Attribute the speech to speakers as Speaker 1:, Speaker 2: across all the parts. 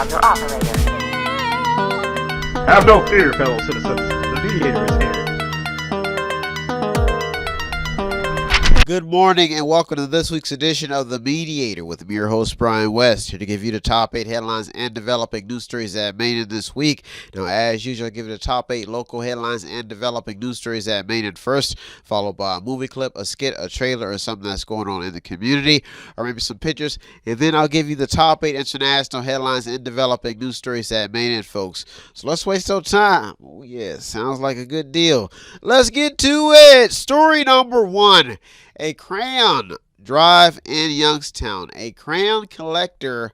Speaker 1: call your operator.
Speaker 2: Have no fear, fellow citizens. The Mediator is here.
Speaker 3: Good morning and welcome to this week's edition of The Mediator with me, your host, Brian West, here to give you the top 8 headlines and developing news stories that made it this week. Now, as usual, I'll give you the top 8 local headlines and developing news stories that made it first, followed by a movie clip, a skit, a trailer, or something that's going on in the community, or maybe some pictures. And then I'll give you the top 8 international headlines and developing news stories that made it, folks. So let's waste no time. Oh, yeah, sounds like a good deal. Let's get to it. Story number 1. A crayon drive in Youngstown. A crayon collector,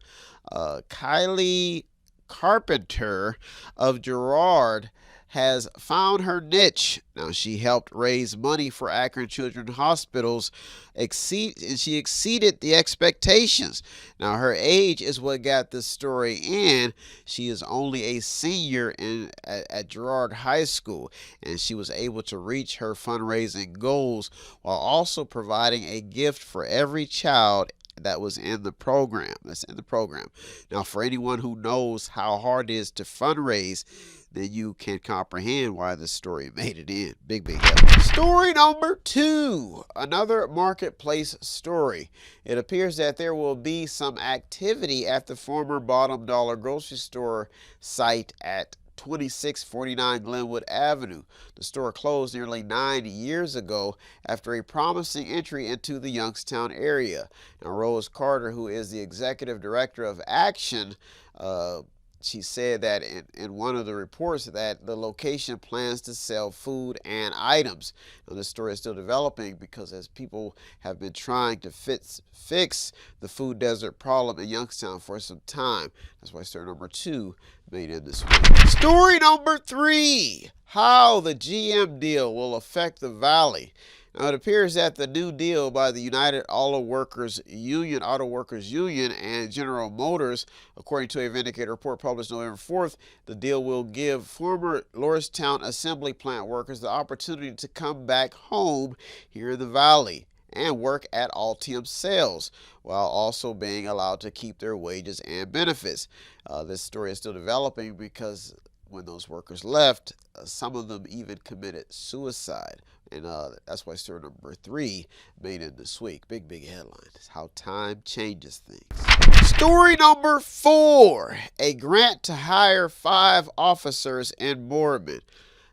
Speaker 3: Kylie Carpenter of Girard, has found her niche. Now, she helped raise money for Akron Children's Hospitals, and she exceeded the expectations. Now, her age is what got this story in. She is only a senior at Girard High School, and she was able to reach her fundraising goals while also providing a gift for every child that was in the program. Now, for anyone who knows how hard it is to fundraise, then you can comprehend why this story made it in. Big help. Story number 2. Another marketplace story. It appears that there will be some activity at the former Bottom Dollar grocery store site at 2649 Glenwood Avenue. The store closed nearly 9 years ago after a promising entry into the Youngstown area. Now, Rose Carter, who is the executive director of Action, she said that in one of the reports that the location plans to sell food and items. Now, this story is still developing because as people have been trying to fix the food desert problem in Youngstown for some time. That's why story number 2 made it this week. Story number 3. How the GM deal will affect the Valley. Now, it appears that the new deal by the United Auto Workers Union and General Motors, according to a Vindicator report published November 4th, the deal will give former Lordstown assembly plant workers the opportunity to come back home here in the Valley and work at Altium Sales, while also being allowed to keep their wages and benefits. This story is still developing because when those workers left, some of them even committed suicide. And that's why story number 3 made it this week. Big headline. It's how time changes things. Story number 4. A grant to hire 5 officers in Boardman.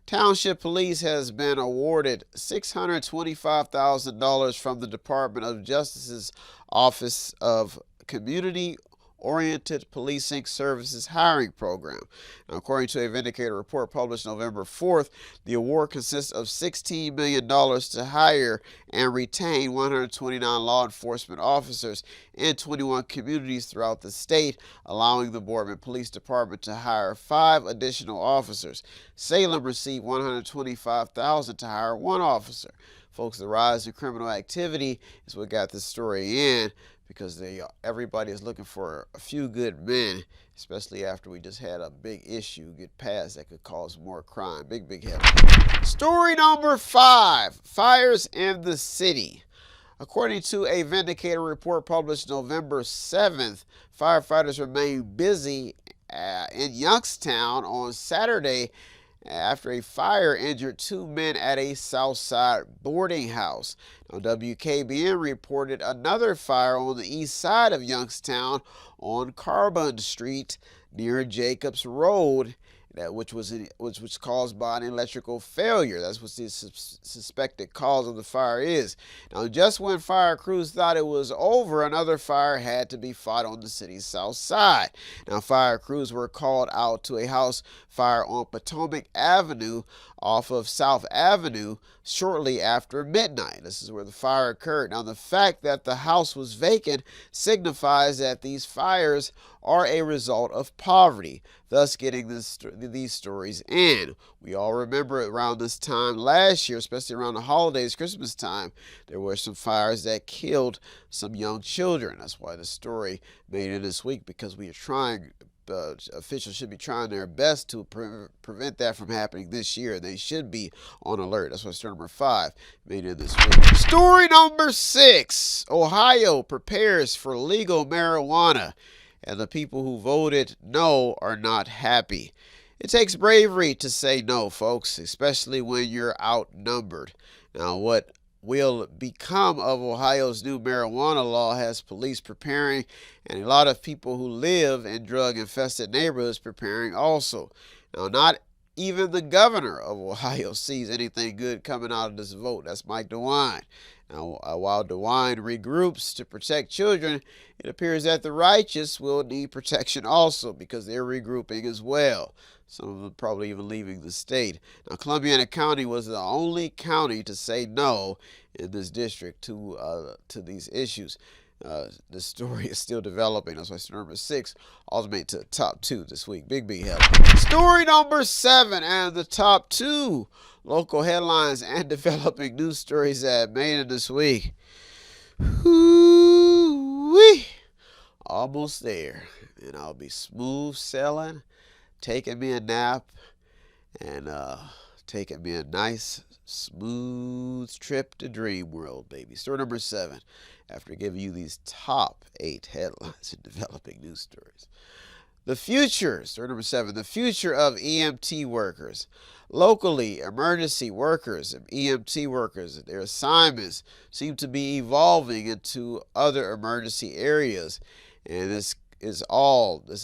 Speaker 3: Township Police has been awarded $625,000 from the Department of Justice's Office of Community-Oriented Policing Services Hiring Program. Now, according to a Vindicator report published November 4th, the award consists of $16 million to hire and retain 129 law enforcement officers in 21 communities throughout the state, allowing the Boardman Police Department to hire 5 additional officers. Salem received $125,000 to hire 1 officer. Folks, the rise in criminal activity is what got this story in, because everybody is looking for a few good men, especially after we just had a big issue get passed that could cause more crime. Big headline. Story number 5. Fires in the city. According to a Vindicator report published November 7th, firefighters remained busy in Youngstown on Saturday after a fire injured 2 men at a Southside boarding house. Now, WKBN reported another fire on the east side of Youngstown on Carbon Street near Jacobs Road, which was caused by an electrical failure. That's what the suspected cause of the fire is. Now, just when fire crews thought it was over, another fire had to be fought on the city's south side. Now, fire crews were called out to a house fire on Potomac Avenue off of South Avenue shortly after midnight. This is where the fire occurred. Now, the fact that the house was vacant signifies that these fires are a result of poverty, thus getting these stories in. We all remember around this time last year, especially around the holidays, Christmas time, there were some fires that killed some young children. That's why the story made it this week, because we are trying, officials should be trying their best to prevent that from happening this year. They should be on alert. That's why story number 5 made it this week. Story number 6. Ohio prepares for legal marijuana. and the people who voted no are not happy. It takes bravery to say no, folks, especially when you're outnumbered. Now, what will become of Ohio's new marijuana law has police preparing, and a lot of people who live in drug-infested neighborhoods preparing also. Now, not even the governor of Ohio sees anything good coming out of this vote. That's Mike DeWine. Now, while DeWine regroups to protect children, it appears that the righteous will need protection also because they're regrouping as well. Some of them probably even leaving the state. Now, Columbiana County was the only county to say no in this district to these issues. The story is still developing. That's why story number 6 also made to the top 2 this week. Big help. Story number 7 and the top 2 local headlines and developing news stories that made it this week. Whoo-wee. Almost there. And I'll be smooth sailing, taking me a nap, and taking me a nice, smooth trip to Dream World, baby. Story number 7, after giving you these top 8 headlines and developing news stories. The future, story number 7, the future of EMT workers. Locally, emergency workers and EMT workers, their assignments seem to be evolving into other emergency areas. And this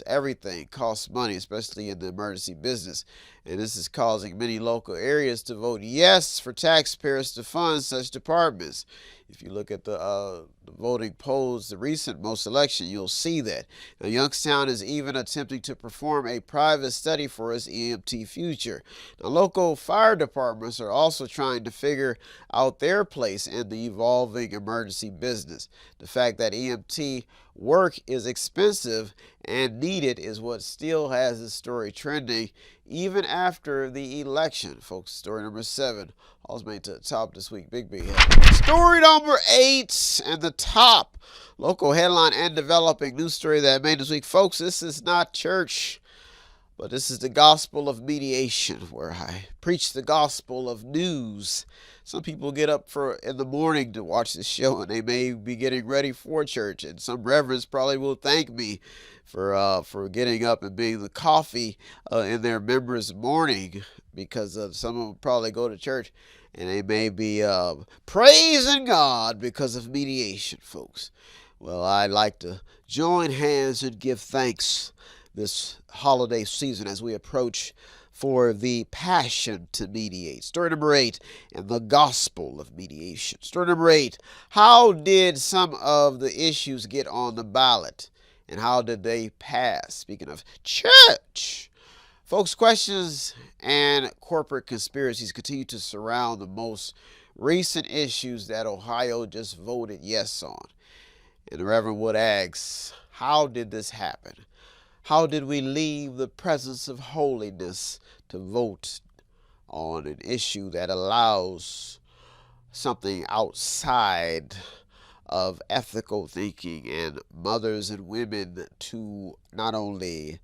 Speaker 3: everything costs money, especially in the emergency business. And this is causing many local areas to vote yes for taxpayers to fund such departments. If you look at the voting polls, the recent most election, you'll see that. Now, Youngstown is even attempting to perform a private study for its EMT future. Now, local fire departments are also trying to figure out their place in the evolving emergency business. The fact that EMT work is expensive and needed is what still has the story trending even after the election. Folks, story number 7 also made to the top this week. Big story number 8 and the top local headline and developing news story that made this week. Folks, this is not church, but this is the gospel of mediation, where I preach the gospel of news. Some people get up in the morning to watch this show, and they may be getting ready for church. And some reverends probably will thank me for getting up and being the coffee in their members' morning, because some of them probably go to church, and they may be praising God because of mediation, folks. Well, I'd like to join hands and give thanks this holiday season as we approach for the passion to mediate. Story number 8, and the gospel of mediation. Story number 8, how did some of the issues get on the ballot, and how did they pass? Speaking of church, folks, questions and corporate conspiracies continue to surround the most recent issues that Ohio just voted yes on. And the Reverend Wood asks, how did this happen? How did we leave the presence of holiness to vote on an issue that allows something outside of ethical thinking and mothers and women to not only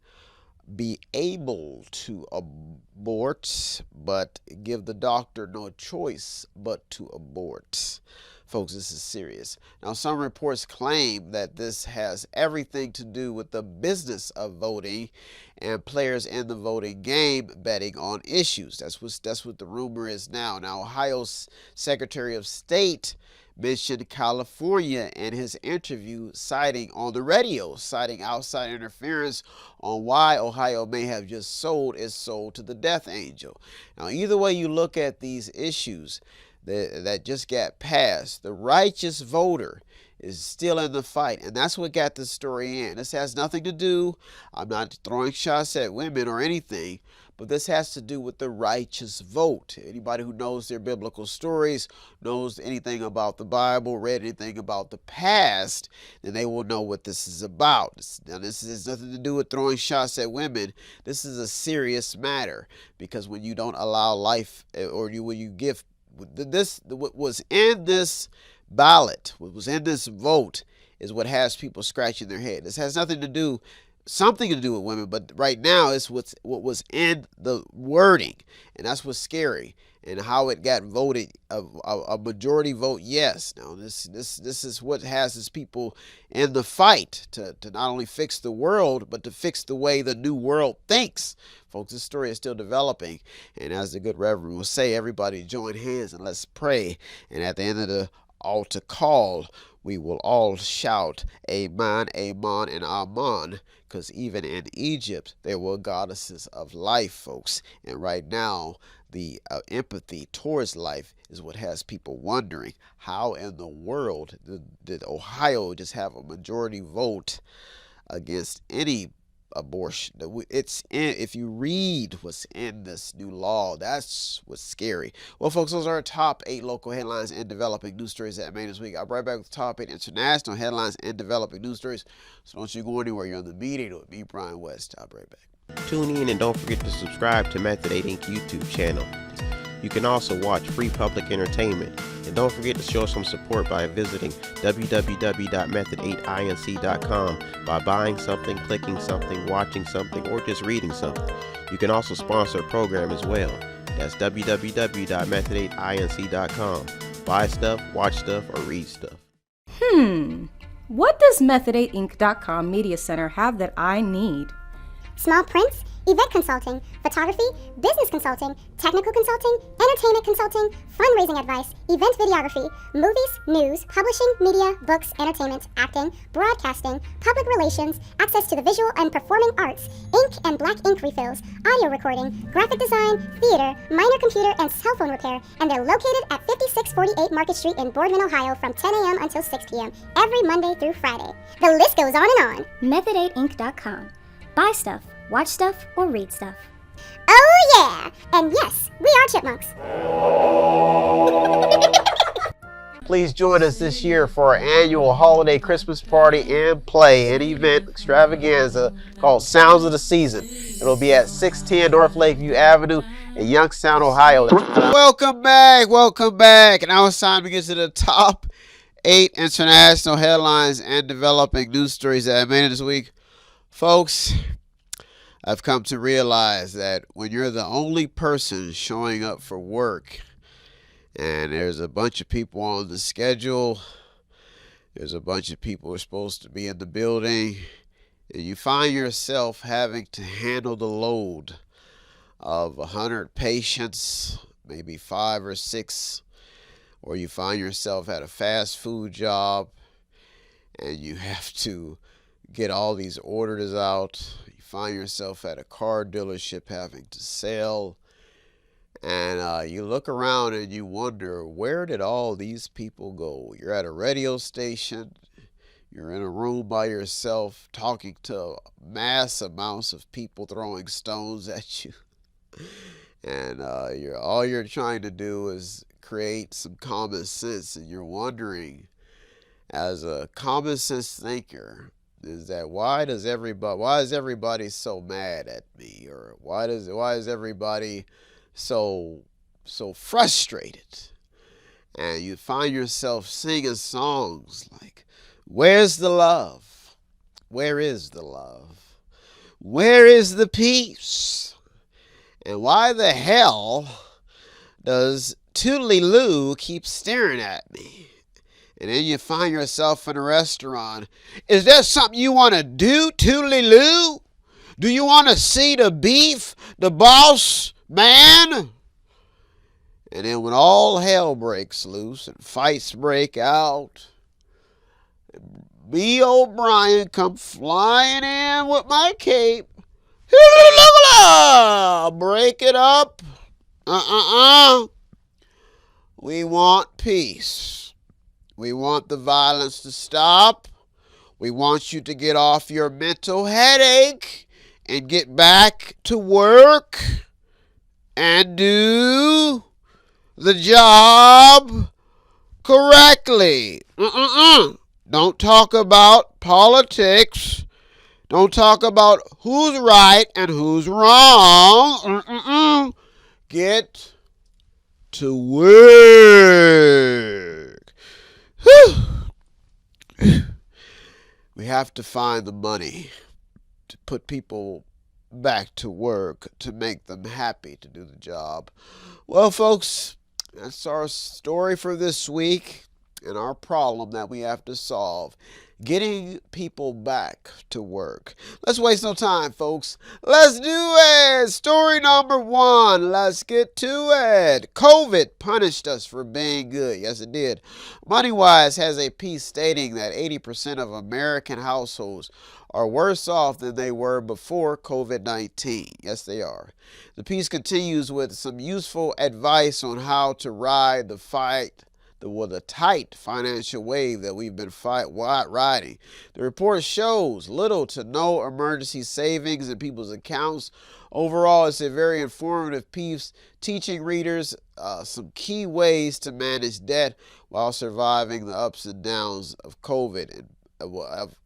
Speaker 3: be able to abort, but give the doctor no choice but to abort? Folks, this is serious. Now, some reports claim that this has everything to do with the business of voting and players in the voting game betting on issues. That's what the rumor is now. Now, Ohio's Secretary of State mentioned California in his interview, citing outside interference on why Ohio may have just sold its soul to the death angel. Now, either way you look at these issues that just got passed, the righteous voter is still in the fight, and that's what got this story in. This has nothing to do, I'm not throwing shots at women or anything, but this has to do with the righteous vote. Anybody who knows their biblical stories, knows anything about the Bible, read anything about the past, then they will know what this is about. Now, this has nothing to do with throwing shots at women. This is a serious matter, because when you don't allow life, or when you give what was in this ballot, what was in this vote, is what has people scratching their head. This has nothing to do something to do with women, but right now it's what was in the wording, and that's what's scary. And how it got voted a majority vote yes. Now this is what has his people in the fight to not only fix the world, but to fix the way the new world thinks. Folks, this story is still developing, and as the good Reverend will say, everybody join hands and let's pray. And at the end of the altar call, we will all shout Amen, Amen, and Amen, because even in Egypt there were goddesses of life, folks. And right now the empathy towards life is what has people wondering, how in the world did Ohio just have a majority vote against any abortion? If you read what's in this new law, that's what's scary. Well, folks, those are our top 8 local headlines and developing news stories that made this week. I'll be right back with the top 8 international headlines and developing news stories. So don't you go anywhere. You're on the Mediator with me, Brian West. I'll be right back.
Speaker 1: Tune in and don't forget to subscribe to Method 8 Inc. YouTube channel. You can also watch free public entertainment. And don't forget to show some support by visiting www.method8inc.com by buying something, clicking something, watching something, or just reading something. You can also sponsor a program as well. That's www.method8inc.com. Buy stuff, watch stuff, or read stuff.
Speaker 4: What does Method8Inc.com Media Center have that I need?
Speaker 5: Small prints, event consulting, photography, business consulting, technical consulting, entertainment consulting, fundraising advice, event videography, movies, news, publishing, media, books, entertainment, acting, broadcasting, public relations, access to the visual and performing arts, ink and black ink refills, audio recording, graphic design, theater, minor computer and cell phone repair, and they're located at 5648 Market Street in Boardman, Ohio from 10 a.m. until 6 p.m. every Monday through Friday. The list goes on and on.
Speaker 6: Method8Inc.com. Buy stuff, watch stuff, or read stuff.
Speaker 5: Oh yeah! And yes, we are chipmunks.
Speaker 3: Please join us this year for our annual holiday Christmas party and play, an event extravaganza called Sounds of the Season. It'll be at 610 North Lakeview Avenue in Youngstown, Ohio. Welcome back. And now it's time to get to the top 8 international headlines and developing news stories that I made this week. Folks, I've come to realize that when you're the only person showing up for work and there's a bunch of people on the schedule, there's a bunch of people who are supposed to be in the building, and you find yourself having to handle the load of 100 patients, maybe 5 or 6, or you find yourself at a fast food job and you have to get all these orders out. You find yourself at a car dealership having to sell, and you look around and you wonder, where did all these people go? You're at a radio station, you're in a room by yourself talking to mass amounts of people throwing stones at you, and all you're trying to do is create some common sense, and you're wondering, as a common sense thinker, is that why is everybody so mad at me, or why is everybody so frustrated? And you find yourself singing songs like, where's the love? Where is the love? Where is the peace? And why the hell does Toodly Lou keep staring at me? And then you find yourself in a restaurant. Is there something you want to do, Toodly Lou? Do you want to see the beef, the boss man? And then when all hell breaks loose and fights break out, B. O'Brien come flying in with my cape. Break it up. We want peace. We want the violence to stop. We want you to get off your mental headache and get back to work and do the job correctly. Don't talk about politics. Don't talk about who's right and who's wrong. Get to work. We have to find the money to put people back to work, to make them happy to do the job. Well, folks, that's our story for this week and our problem that we have to solve. Getting people back to work. Let's waste no time, folks. Let's do it. Story number 1. Let's get to it. COVID punished us for being good. Yes, it did. MoneyWise has a piece stating that 80% of American households are worse off than they were before COVID-19. Yes, they are. The piece continues with some useful advice on how to ride the tight financial wave that we've been riding. The report shows little to no emergency savings in people's accounts. Overall, it's a very informative piece teaching readers some key ways to manage debt while surviving the ups and downs of COVID and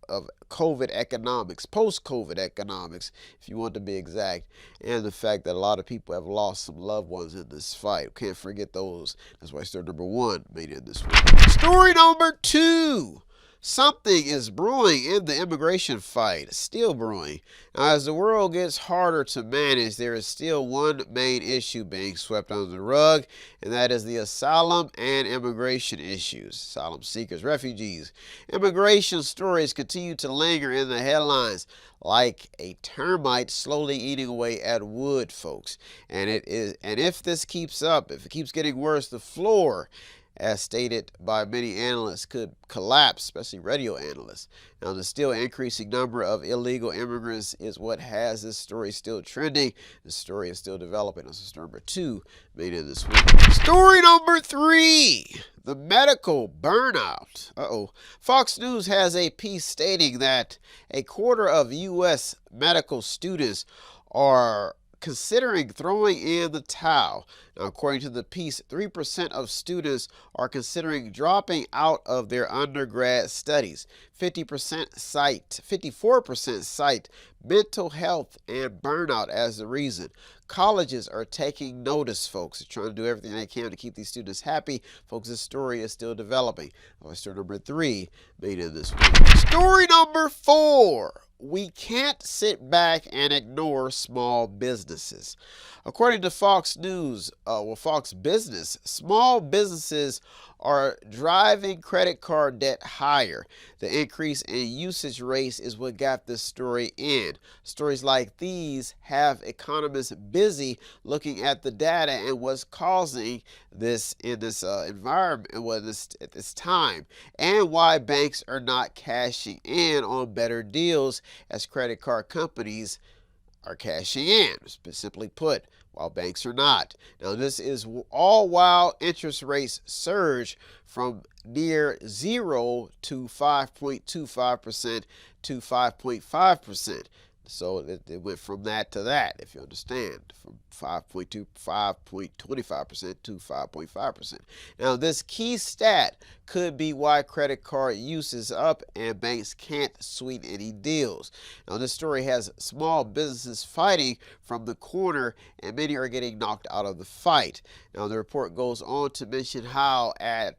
Speaker 3: of COVID economics, post-COVID economics, if you want to be exact, and the fact that a lot of people have lost some loved ones in this fight. Can't forget those. That's why story number 1 made it this week. Story number 2. Something is brewing in the immigration fight, still brewing. Now, as the world gets harder to manage, there is still one main issue being swept under the rug, and that is the asylum and immigration issues. Asylum seekers, refugees. Immigration stories continue to linger in the headlines like a termite slowly eating away at wood, folks. And if this keeps up, if it keeps getting worse, the floor, as stated by many analysts, could collapse, especially radio analysts. Now, the still increasing number of illegal immigrants is what has this story still trending. The story is still developing. That's story number 2 made in this week. Story number 3. The medical burnout. Fox News has a piece stating that a quarter of U.S. medical students are considering throwing in the towel. Now, according to the piece, 3% of students are considering dropping out of their undergrad studies. 54% cite mental health and burnout as the reason. Colleges are taking notice, folks. They're trying to do everything they can to keep these students happy. Folks, this story is still developing. Story number 3 made in this week. Story number 4. We can't sit back and ignore small businesses. According to Fox News, Fox Business, small businesses are driving credit card debt higher. The increase in usage rates is what got this story in. Stories like these have economists busy looking at the data and what's causing this in this environment at this time, and why banks are not cashing in on better deals as credit card companies are cashing in, simply put, while banks are not. Now, this is all while interest rates surge from near 0 to 5.25% to 5.5%. So it went from that to that, if you understand, from 5.25% to 5.5%. Now, this key stat could be why credit card use is up and banks can't sweeten any deals. Now, this story has small businesses fighting from the corner, and many are getting knocked out of the fight. Now, the report goes on to mention how a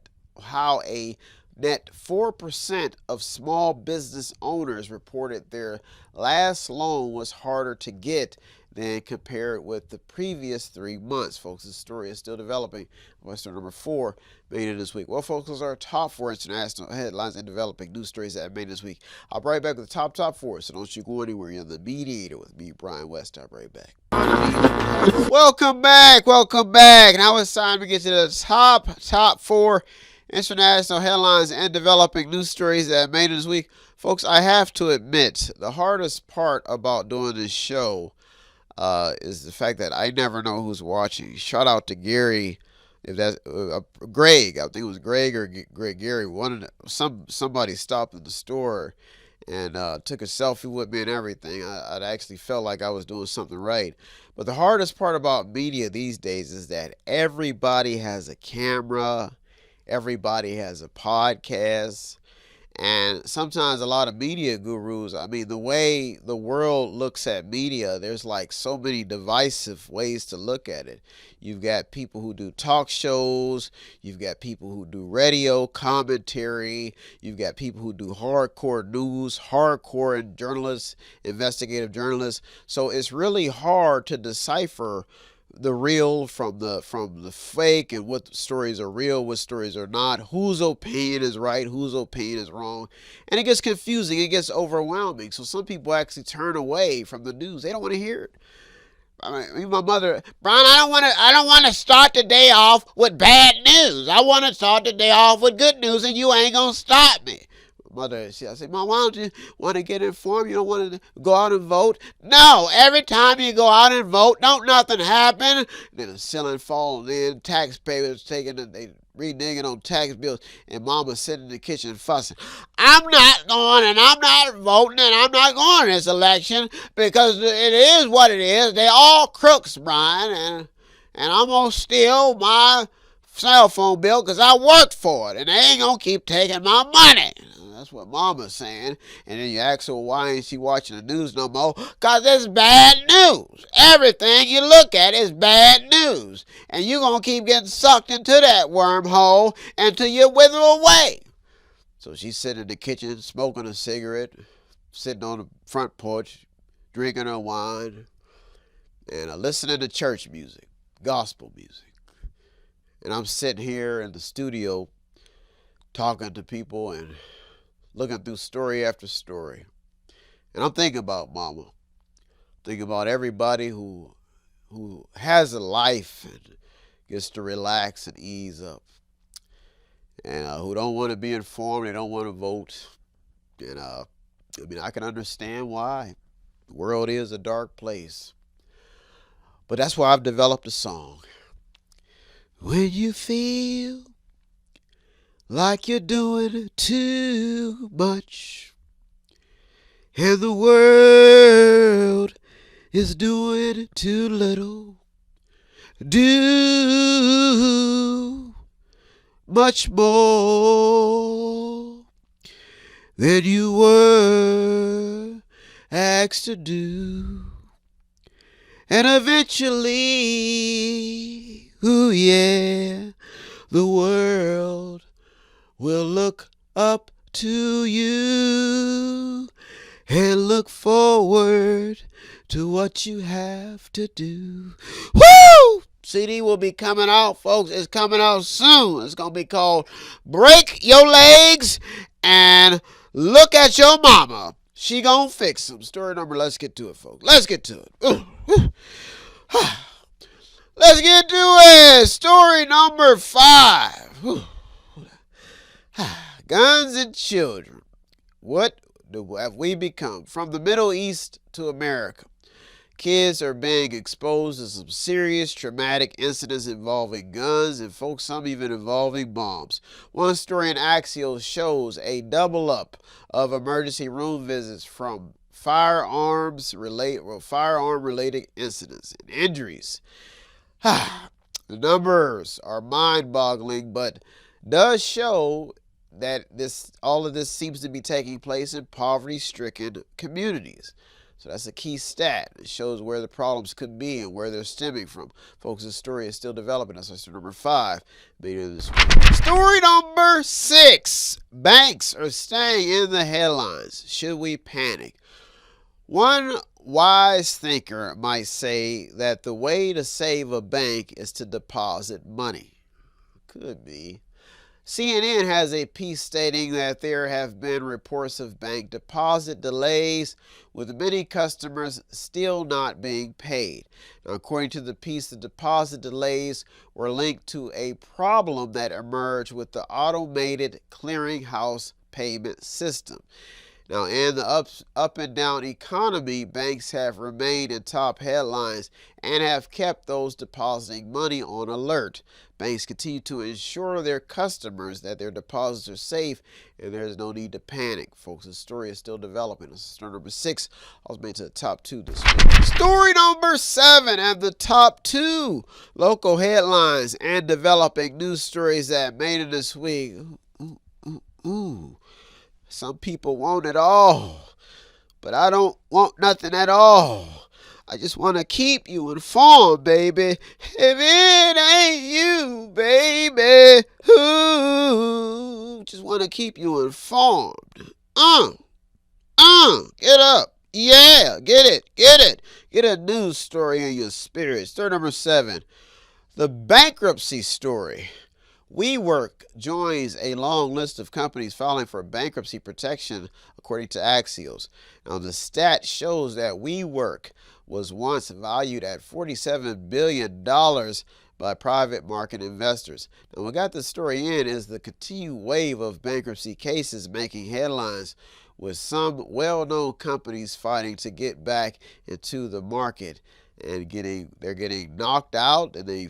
Speaker 3: net 4% of small business owners reported their last loan was harder to get than compared with the previous 3 months. Folks, this story is still developing. Story number 4 made it this week. Well, folks, those are our top 4 international headlines and developing news stories that made this week. I'll be right back with the top 4, so don't you go anywhere. You're the Mediator with me, Brian West. I'll be right back. Welcome back. Now it's time to get to the top 4 international headlines and developing news stories that made it this week. Folks, I have to admit, the hardest part about doing this show is the fact that I never know who's watching. Shout out to Gary, if that's Greg. I think it was Greg or Gary. Somebody stopped in the store and took a selfie with me and everything. I actually felt like I was doing something right. But the hardest part about media these days is that everybody has a camera. Everybody has a podcast, And sometimes a lot of media gurus, I mean, the way the world looks at media, there's like so many divisive ways to look at it. You've got people who do talk shows. You've got people who do radio commentary. You've got people who do hardcore news, hardcore journalists, investigative journalists. So it's really hard to decipher the real from the fake, and what stories are real, what stories are not, whose opinion is right, whose opinion is wrong. And it gets confusing, it gets overwhelming. So some people actually turn away from the news. They don't want to hear it. I mean, my mother, Brian, I don't want to start the day off with bad news. I want to start the day off with good news, and you ain't gonna stop me. Mother, I said, Mom, why don't you want to get informed? You don't want to go out and vote? No, every time you go out and vote, don't nothing happen. Then the ceiling falling in, taxpayers they reneging on tax bills, and Mama sitting in the kitchen fussing. I'm not going, and I'm not voting, and I'm not going this election because it is what it is. They all crooks, Brian, and I'm going to steal my cell phone bill because I worked for it, and they ain't going to keep taking my money. That's what Mama's saying. And then you ask her, why ain't she watching the news no more? Because it's bad news. Everything you look at is bad news. And you're going to keep getting sucked into that wormhole until you wither away. So she's sitting in the kitchen, smoking a cigarette, sitting on the front porch, drinking her wine, and listening to church music, gospel music. And I'm sitting here in the studio talking to people and looking through story after story. And I'm thinking about Mama. Thinking about everybody who has a life and gets to relax and ease up. And who don't want to be informed, they don't want to vote. And I mean, I can understand why. The world is a dark place. But that's why I've developed a song. When you feel like you're doing too much, and the world is doing too little, do much more than you were asked to do. And eventually, ooh yeah, the world will look up to you and look forward to what you have to do. Woo! CD will be coming out, folks. It's coming out soon. It's going to be called Break Your Legs and Look at Your Mama. She gonna fix them. Story number, let's get to it, folks. Let's get to it. Let's get to it. Story number 5. Guns and children. What have we become? From the Middle East to America, kids are being exposed to some serious traumatic incidents involving guns, and folks, some even involving bombs. One story in Axios shows a double up of emergency room visits from firearm-related incidents and injuries. The numbers are mind-boggling, but does show that all of this seems to be taking place in poverty-stricken communities. So that's a key stat. It shows where the problems could be and where they're stemming from. Folks, this story is still developing. That's story number 5. Story number 6. Banks are staying in the headlines. Should we panic? One wise thinker might say that the way to save a bank is to deposit money. Could be. CNN has a piece stating that there have been reports of bank deposit delays, with many customers still not being paid. Now, according to the piece, the deposit delays were linked to a problem that emerged with the automated clearinghouse payment system. Now, in the up and down economy, banks have remained in top headlines and have kept those depositing money on alert. Banks continue to ensure their customers that their deposits are safe and there's no need to panic. Folks, the story is still developing. This is story number 6. I was made to the top 2 this week. Story number 7 and the top 2 local headlines and developing news stories that made it this week. Some people want it all, but I don't want nothing at all. I just want to keep you informed, baby. If it ain't you, baby, who just want to keep you informed. Get up. Yeah, get it. Get a news story in your spirit. Story number 7, the bankruptcy story. WeWork joins a long list of companies filing for bankruptcy protection, according to Axios. Now, the stat shows that WeWork was once valued at $47 billion by private market investors. Now, what got the story in is the continued wave of bankruptcy cases making headlines, with some well-known companies fighting to get back into the market and they're getting knocked out, and they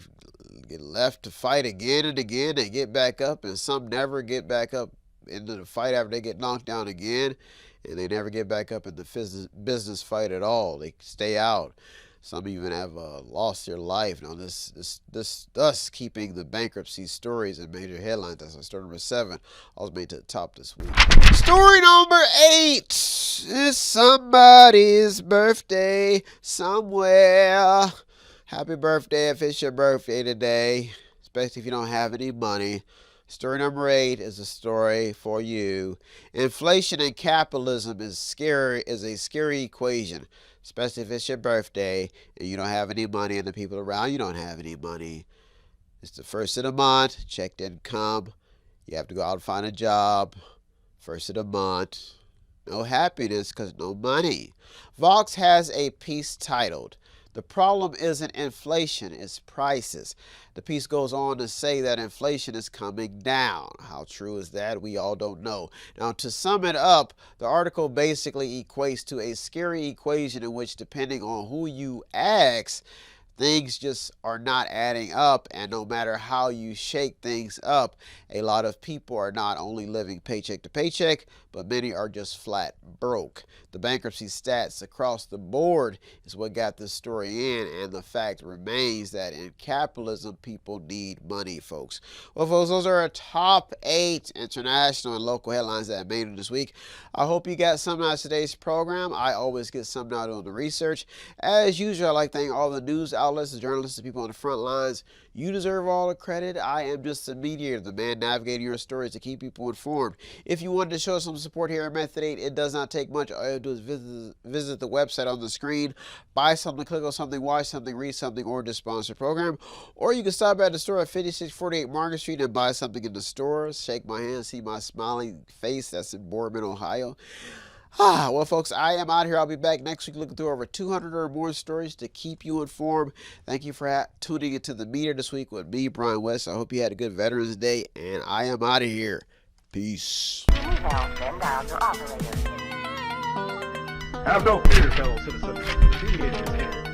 Speaker 3: get left to fight again and again. They get back up, and some never get back up into the fight after they get knocked down again, and they never get back up in the business fight at all. They stay out. Some even have lost their life. Now, thus keeping the bankruptcy stories in major headlines. That's story number 7. I was made to the top this week. Story number 8 is somebody's birthday somewhere. Happy birthday if it's your birthday today, especially if you don't have any money. Story number 8 is a story for you. Inflation and capitalism is a scary equation, especially if it's your birthday and you don't have any money and the people around you don't have any money. It's the first of the month, check didn't come. You have to go out and find a job. First of the month. No happiness because no money. Vox has a piece titled, "The problem isn't inflation, it's prices." The piece goes on to say that inflation is coming down. How true is that? We all don't know. Now, to sum it up, the article basically equates to a scary equation in which, depending on who you ask, things just are not adding up, and no matter how you shake things up, a lot of people are not only living paycheck to paycheck, but many are just flat broke. The bankruptcy stats across the board is what got this story in, and the fact remains that in capitalism, people need money, folks. Well, folks, those are our top 8 international and local headlines that made it this week. I hope you got something out of today's program. I always get something out of the research. As usual, I'd like to thank all the news outlets, the journalists, the people on the front lines. You deserve all the credit. I am just a mediator, the man navigating your stories to keep people informed. If you wanted to show some support here at Method 8, it does not take much. All you have to do is visit the website on the screen, buy something, click on something, watch something, read something, or just sponsor a program. Or you can stop at the store at 5648 Market Street and buy something in the store. Shake my hand, see my smiling face. That's in Boardman, Ohio. Well, folks, I am out here. I'll be back next week looking through over 200 or more stories to keep you informed. Thank you for tuning into the Meter this week with me, Brian West. I hope you had a good Veterans Day, and I am out of here. Peace.
Speaker 2: Have no fear, fellow citizens. The Mediator is here.